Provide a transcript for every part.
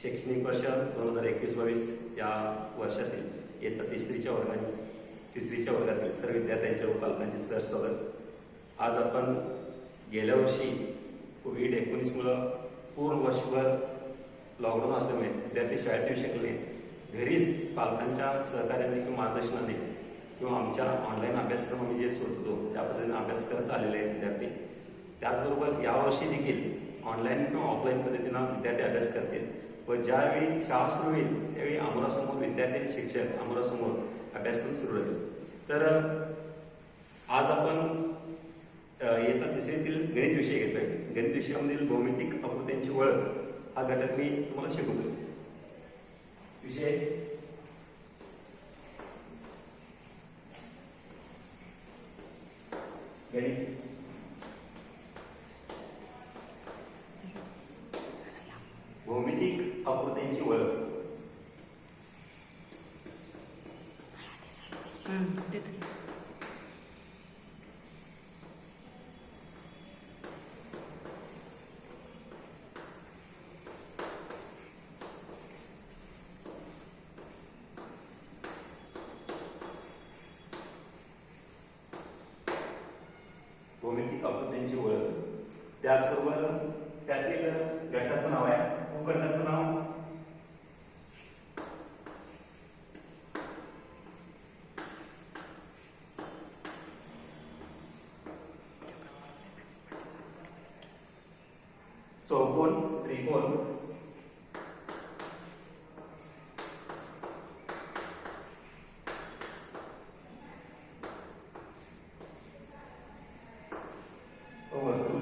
शैक्षणिक वर्ष 2021-22 या वर्षातील इयत्ता तिसरीच्या वर्गातील सर्व विद्यार्थ्यांच्या व पालकांचे सहर्ष स्वागत। आज आपण गेल्या वर्षी कोविड-19 मुळे पूर्ण वर्षभर लॉकडाऊन असल्यामुळे विद्यार्थी शाळेत येऊ शकले नाहीत। घरीच पालकांच्या सहकार्याने किंवा मार्गदर्शनाने किंवा आमच्या ऑनलाईन अभ्यासक्रम आम्ही जे सुरू होतो त्या पद्धतीने अभ्यास करत आलेले आहेत विद्यार्थी। त्याचबरोबर यावर्षी देखील ऑनलाईन किंवा ऑफलाईन पद्धतीने विद्यार्थी अभ्यास करतील व ज्यावेळी शाळा सुरू होईल त्यावेळी आमोरासमोर विद्यार्थी शिक्षक आमोरासमोर अभ्यासक्रम सुरू होईल। तर आज आपण इयत्ता तिसरीतील गणित विषय घेतोय। गणित विषयामधील भौमितिक आकृत्यांची ओळख हा घटक मी तुम्हाला शिकवतो। विषय गणित भौमितिक आकृत्यांची ओळख। भौमितिक आकृत्यांची ओळख। त्याचबरोबर त्यातील घटकाचं नाव आहे उपघटकाचं नाव चौकोन, त्रिकोण, वर्तुळ।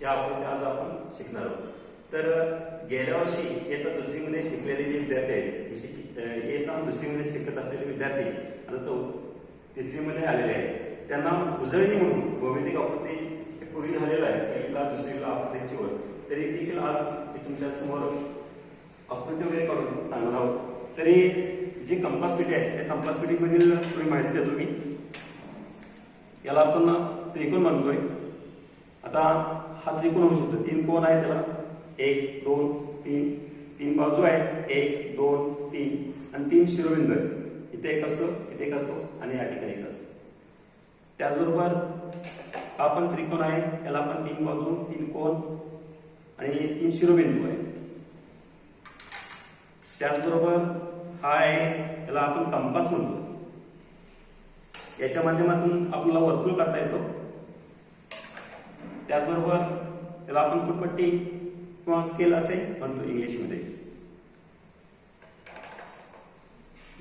या आकृत्या आज आपण शिकणार आहोत। तर गेल्या वर्षी इयत्ता दुसरीमध्ये शिकलेले जे विद्यार्थी आहेत, इयत्ता दुसरीमध्ये शिकत असलेले विद्यार्थी आता तिसरीमध्ये आलेले आहेत, त्यांना उजळणी म्हणून भौमितिक आकृती पूर्वी झालेला आहे पहिलीला दुसरीला आकृतीची ओळख। तरी देखील आज मी तुमच्या समोर आकृती वगैरे काढून सांगणार आहोत। तरी जी कंपास पेटी आहे त्या कंपास पेटीमधील थोडी माहिती देतो मी। याला आपण त्रिकोण म्हणतोय। आता हा त्रिकोण होऊ शकतो, तीन कोण आहे त्याला 1 2 3, तीन बाजू आहेत 1 2 3 आणि 3 शिरोबिंदू आहेत। इथे एक असतो, इथे एक असतो आणि या ठिकाणी एक असतो। त्याचबरोबर आपण त्रिकोण आहे याला आपण 3 बाजू 3 कोण आणि 3 शिरोबिंदू आहे। त्याचबरोबर हा आहे याला आपण कंपास म्हणतो। याच्या माध्यमातून आपल्याला वर्तुळ काढता येतो। त्याचबरोबर याला आपण फुटपट्टी किंवा स्केल असे म्हणतो इंग्लिशमध्ये।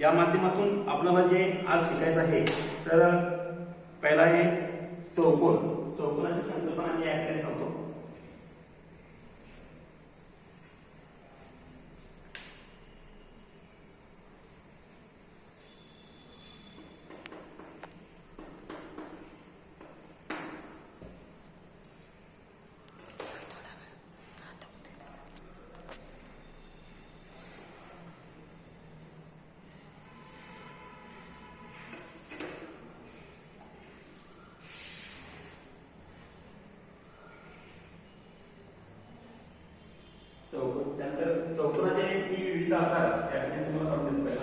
या माध्यमातून आपल्याला जे आज शिकायचं आहे तर पहिला आहे चौकोन। चौकोनाची संकल्पना मी या ठिकाणी सांगतो। चौकोन त्यानंतर चौकोनाचे विविध आकार या ठिकाणी तुम्हाला काढून देतो। पहिला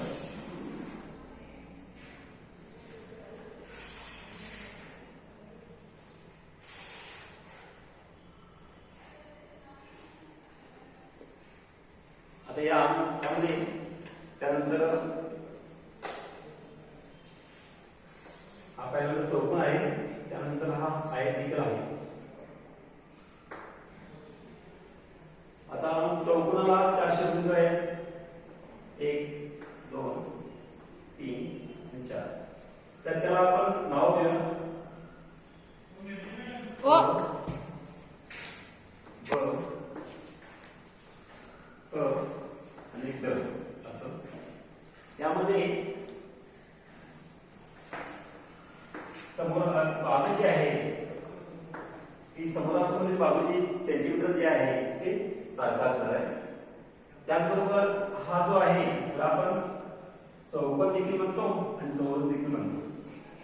आता यामध्ये त्यानंतर हा पहिल्यांदा चौकोन आहे, त्यानंतर हा आयत देखील आहे। आता चौकोनाला 4 शिरोबिंदू आहेत 1 2 3 आणि 4। तर त्याला आपण नाव देऊया आणि ड असं। यामध्ये समोर बाजू जी आहे ती समोरासमोरील बाजूची सेंटीमीटर जे आहे ते सारखा असणार आहे। त्याचबरोबर हा जो आहे त्याला आपण चौकोन देखील म्हणतो आणि चौरस देखील म्हणतो।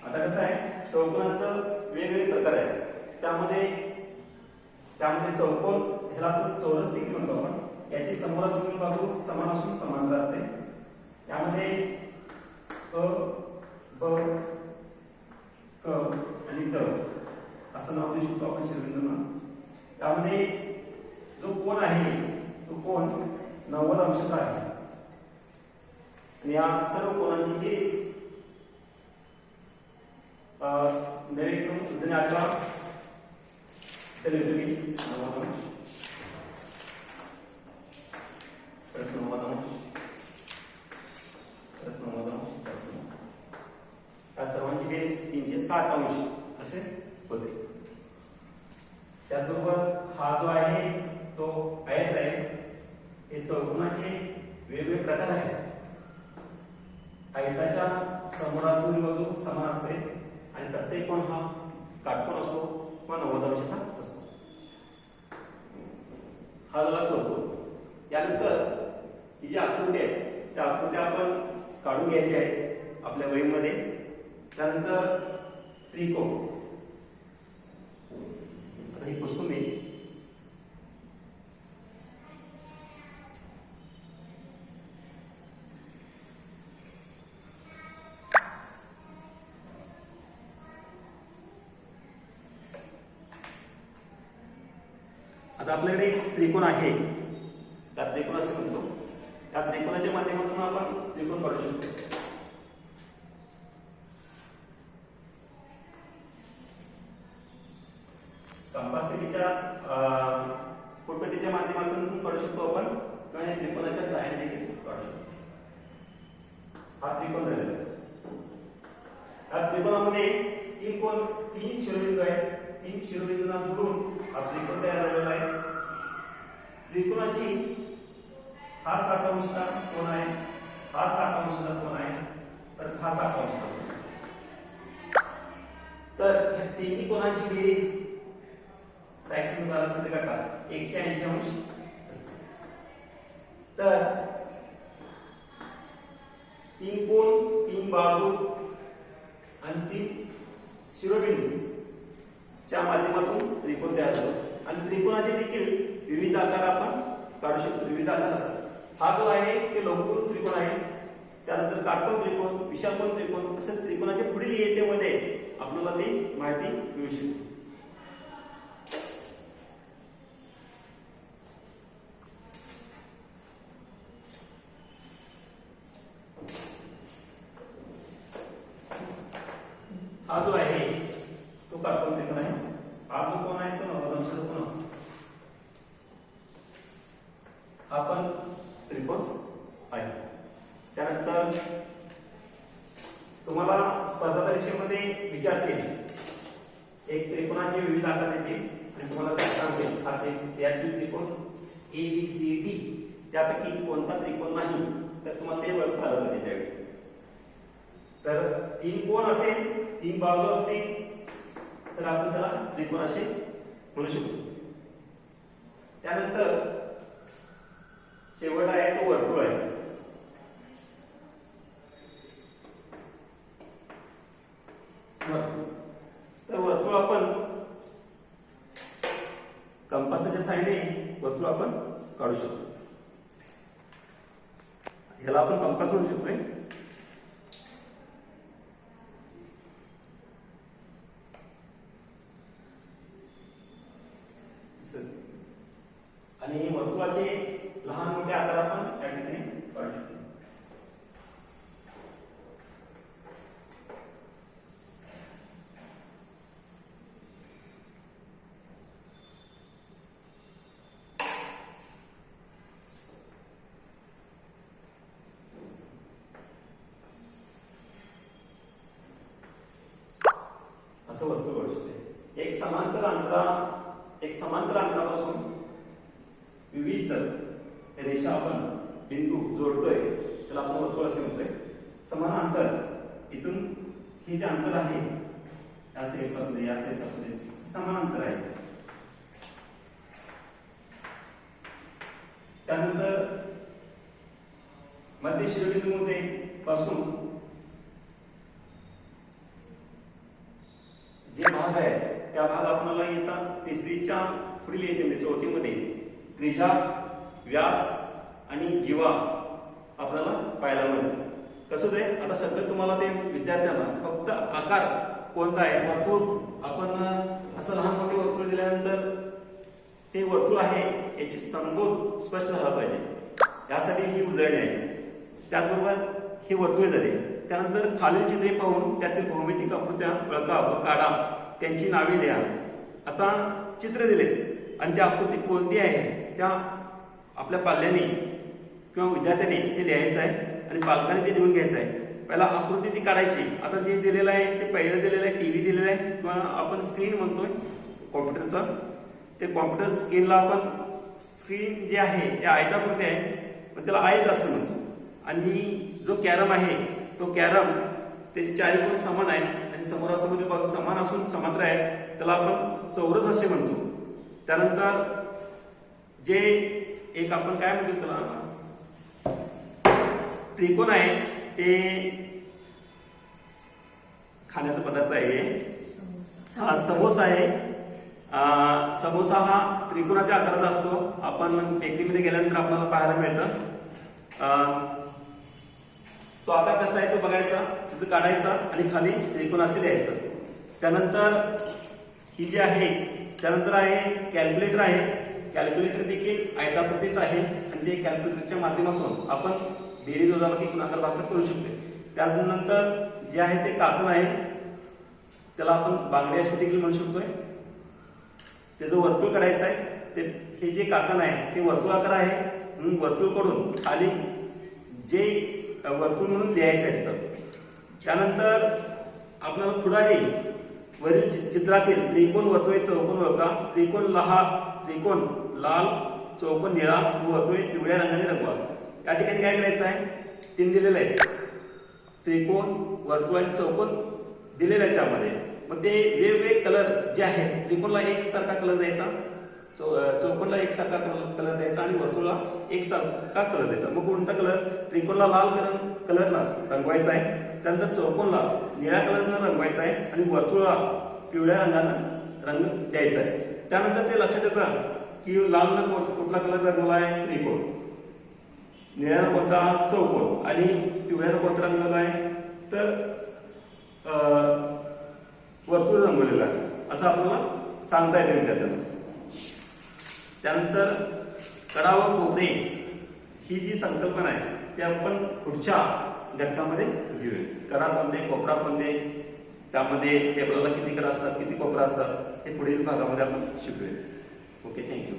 आता कसं आहे चौकोनाचं वेगवेगळे प्रकार आहेत, त्यामध्ये त्यामध्ये चौकोन ह्याला चौरस देखील म्हणतो आपण. याची समोरासमोर बाजू समान असून समांतर असते. यामध्ये क ब क आणि ड असं नाव देऊ शकतो आपण शिरोबिंदूंना. त्यामध्ये जो कोन आहे तो कोन 90 अंशाचा आहे. आणि या सर्व कोनांची बेरीज 9 18 तर येते 90 अंश. परत 90 अंश, परत 90 अंश. या सर्वांची बेरीज 360 अंश असे होते. त्याचबरोबर हा जो आहे तो आयत आहे. हे चौकोनाचे वेगवेगळे प्रकार आहेत. आयताच्या समोरासमोर बाजू समान असते आणि प्रत्येक कोन हा काटकोन असतो किंवा 90 अंशाचा असतो. हा झाला चौकोन. यानंतर ही जी आकृती आहे त्या आकृत्या आपण काढून घ्यायची आहे आपल्या वहीमध्ये. त्यानंतर त्रिकोण. आता ही पुसून मी आता आपल्याकडे एक त्रिकोण आहे. त्या त्रिकोण असे म्हणतो. त्या त्रिकोणाच्या माध्यमातून आपण त्रिकोण काढू शकतो. कंपास पेटीच्या फुटपट्टीच्या माध्यमातून काढू शकतो आपण किंवा या त्रिकोणाच्या सहाय्याने देखील काढू शकतो. हा त्रिकोण झालेला. या त्रिकोणामध्ये 3 कोन 3 शिरोबिंदू आहेत. 3 शिरोबिंदूंना जोडून हा त्रिकोण तयार झालेला आहे. त्रिकोणाची हा 60 अंशाचा कोन आहे, हा 60 अंशाचा कोन आहे, तर हा 60 अंशाचा कोन आहे. तर या तिन्ही कोनांची बेरीज 60 12 मध्ये काढा 180 अंश असते. तर 3 कोन 3 बाजू आणि 3 शिरोबिंदू च्या माध्यमातून त्रिकोण तयार होतो. आणि त्रिकोणाचे देखील विविध आकार आपण काढू शकतो. विविध आकार असतात. हा जो आहे ते लघुकोन त्रिकोण आहे. त्यानंतर काटकोन त्रिकोण, विषमकोन त्रिकोण असं त्रिकोणाच्या पुढील इयत्तेमध्ये आपल्याला ती माहिती मिळू शकते. हा जो आहे तो काटकोन त्रिकोण आहे. हा जो कोन आहे तो 90 अंशाचा कोन आहे. हा पण त्रिकोण आहे. त्यानंतर तुम्हाला स्पर्धा परीक्षेमध्ये विचारतील एक त्रिकोणाचे विविध आकार देतील आणि तुम्हाला ते सांगतील हा यातील त्रिकोण ABCD त्यापैकी कोणता त्रिकोण नाही तर तुम्हाला ते ओळखता आलं पाहिजे त्यावेळी. तर 3 कोन असेल 3 बाजू असतील तर आपण त्याला त्रिकोण असे म्हणू शकतो. त्यानंतर शेवट आहे तो वर्तुळ आहे. तर वर्तुळ आपण कंपासाच्या सहाय्याने वर्तुळ आपण काढू शकतो. ह्याला आपण कंपास म्हणू शकतोय. आणि वर्तुळाचे लहान मोठे आकार आपण या ठिकाणी काढू शकतो. असं वर्तुळ काढू शकतो. एक समांतर अंतरापासून विविध रेषा आपण बिंदू जोडतोय त्याला आपण वर्तुळ असे म्हणतोय. समान अंतर इथून हे जे अंतर आहे या साईडचा असू दे या साईडचा असू दे समान अंतर आहे. त्यानंतर मध्य शिरोबिंदूमध्ये पासून जे भाग आहे त्या भाग आपल्याला येतात तिसरीच्या पुढील येते चौथीमध्ये त्रिज्या, व्यास आणि जीवा आपल्याला पाहायला मिळतं. कसं ते आता सगळं तुम्हाला ते विद्यार्थ्यांना फक्त आकार कोणता आहे, वर्तुळ आपण असं लहान मोठे वर्तुळ दिल्यानंतर ते वर्तुळ आहे याची संबोध स्पष्ट झाला पाहिजे, यासाठी ही उजळणी आहे. त्याचबरोबर हे वर्तुळ झाले, त्यानंतर खालील चित्रे पाहून त्यातील भौमितिक आकृत्या ओळखा व काढा, त्यांची नावे लिहा. आता चित्र दिलेत आणि त्या आकृती कोणती आहे त्या आपल्या पाल्याने किंवा विद्यार्थ्यांनी ते लिहायचं आहे आणि पालकांनी ते लिहून घ्यायचं आहे. पहिला आकृती ती काढायची. आता जे दिलेलं आहे ते पहिलं दिलेलं आहे टीव्ही दिलेलं आहे किंवा आपण स्क्रीन म्हणतोय कॉम्प्युटरचा. ते कॉम्प्युटर स्क्रीनला आपण स्क्रीन जे आहे ते आयताकृती आहे पण त्याला आयत असं म्हणतो. आणि जो कॅरम आहे तो कॅरम त्याचे चारी कोण समान आहे आणि समोरासमोर बाजू समान असून समांतर आहे, त्याला आपण चौरस असे म्हणतो. त्यानंतर जे एक आपण काय म्हणतो त्याला त्रिकोण आहे ते खाण्याचा पदार्थ आहे, समोसा आहे. समोसा हा त्रिकोणाच्या आकाराचा असतो. आपण बेकरीमध्ये गेल्यानंतर आपल्याला पाहायला मिळतं. तो आकार कसा आहे तो बघायचा, तिथं काढायचा आणि खाली त्रिकोण असे लिहायचं. त्यानंतर ही जी आहे त्यानंतर आहे कॅल्क्युलेटर आहे. कॅल्क्युलेटर देखील आयताकृतीच आहे आणि ते कॅल्क्युलेटरच्या माध्यमातून आपण बेरीज वजाबाकी गुणाकार भागाकार करू शकतो. त्यानंतर जे आहे ते काकण आहे, त्याला आपण बांगडे असे देखील म्हणू शकतोय. त्याचं वर्तुळ काढायचं आहे. ते हे जे काकण आहे ते वर्तुळाकार आहे म्हणून वर्तुळ कडून खाली जे वर्तुळ म्हणून लिहायचं आहे तिथं. त्यानंतर आपल्याला पुढाडी वरील चित्रातील त्रिकोण वर्तुळे चौकोन ओळखा. त्रिकोण त्रिकोण लाल, चौकोन निळा, वर्तुळे पिवळ्या रंगाने रंगवा. या ठिकाणी काय करायचं आहे, 3 दिलेलं आहे. त्रिकोण, वर्तुळ आणि चौकोन दिलेलं आहे त्यामध्ये. मग ते वेगवेगळे कलर जे आहेत, त्रिकोणला एकसारखा कलर द्यायचा, चौकोनला एकसारखा कलर द्यायचा आणि वर्तुळला एकसारखा कलर द्यायचा. मग कोणता कलर, त्रिकोणला लाल कलरला रंगवायचा आहे, त्यानंतर चौकोनला निळ्या कलरनं रंगवायचा आहे आणि वर्तुळला पिवळ्या रंगानं रंग द्यायचा आहे. त्यानंतर ते लक्षात येतं की लालनं कुठला कलर रंगवला आहे, त्रिकोण, निळ्यानं कोणता, चौकोन आणि पिवळ्यानं कोणता रंगवला आहे तर वर्तुळ रंगवलेलं आहे, असं आपल्याला सांगता येते विद्यार्थ्यांना. त्यानंतर कडा व कोपरे ही जी संकल्पना आहे ती आपण पुढच्या घटकामध्ये घेऊया. कडा कोणते, कोपरा कोणते, त्यामध्ये टेबलाला किती कडा असतात, किती कोपरा असतात, हे पुढील भागामध्ये आपण शिकूया. Okay, thank you.